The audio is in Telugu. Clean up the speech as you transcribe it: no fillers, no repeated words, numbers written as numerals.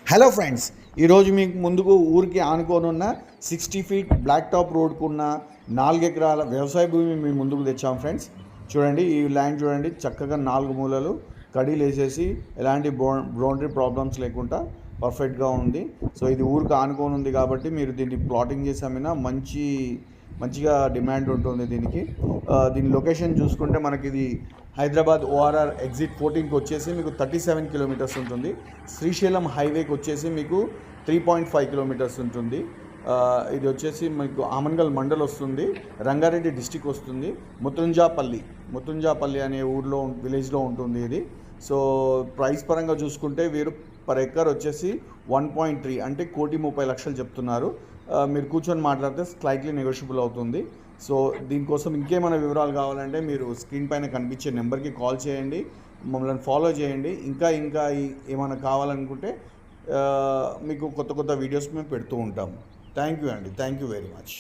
హలో ఫ్రెండ్స్, ఈరోజు మీకు ముందుకు ఊరికి ఆనుకోనున్న 60 ఫీట్ బ్లాక్ టాప్ రోడ్కున్న 4 ఎకరాల వ్యవసాయ భూమి మీ ముందుకు తెచ్చాం ఫ్రెండ్స్. చూడండి, ఈ ల్యాండ్ చూడండి, చక్కగా 4 మూలలు కడీలు వేసేసి ఎలాంటి బౌండరీ ప్రాబ్లమ్స్ లేకుండా పర్ఫెక్ట్గా ఉంది. సో ఇది ఊరికి ఆనుకొని ఉంది కాబట్టి మీరు దీన్ని ప్లాటింగ్ చేసి అమ్మినా మంచిగా డిమాండ్ ఉంటుంది దీనికి. దీని లొకేషన్ చూసుకుంటే మనకి ఇది హైదరాబాద్ ఓఆర్ఆర్ ఎగ్జిట్ 14కి వచ్చేసి మీకు 37 కిలోమీటర్స్ ఉంటుంది. శ్రీశైలం హైవేకి వచ్చేసి మీకు 3.5 కిలోమీటర్స్ ఉంటుంది. ఇది వచ్చేసి మీకు ఆమన్గల్ మండల్ వస్తుంది, రంగారెడ్డి డిస్టిక్ వస్తుంది. ముత్తుంజాపల్లి అనే ఊర్లో విలేజ్లో ఉంటుంది ఇది. సో ప్రైస్ పరంగా చూసుకుంటే వీరు పర్ ఎకర్ వచ్చేసి 1.3 అంటే 1,30,00,000 చెప్తున్నారు. మీరు కూర్చొని మాట్లాడితే స్లైట్లీ నెగోషియబుల్ అవుతుంది. సో దీనికోసం ఇంకేమైనా వివరాలు కావాలంటే మీరు స్క్రీన్ పైన కనిపించే నెంబర్కి కాల్ చేయండి, మమ్మల్ని ఫాలో చేయండి. ఇంకా ఏమైనా కావాలనుకుంటే మీకు కొత్త వీడియోస్ మేము పెడుతూ ఉంటాము. థ్యాంక్ యూ అండి, థ్యాంక్ యూ వెరీ మచ్.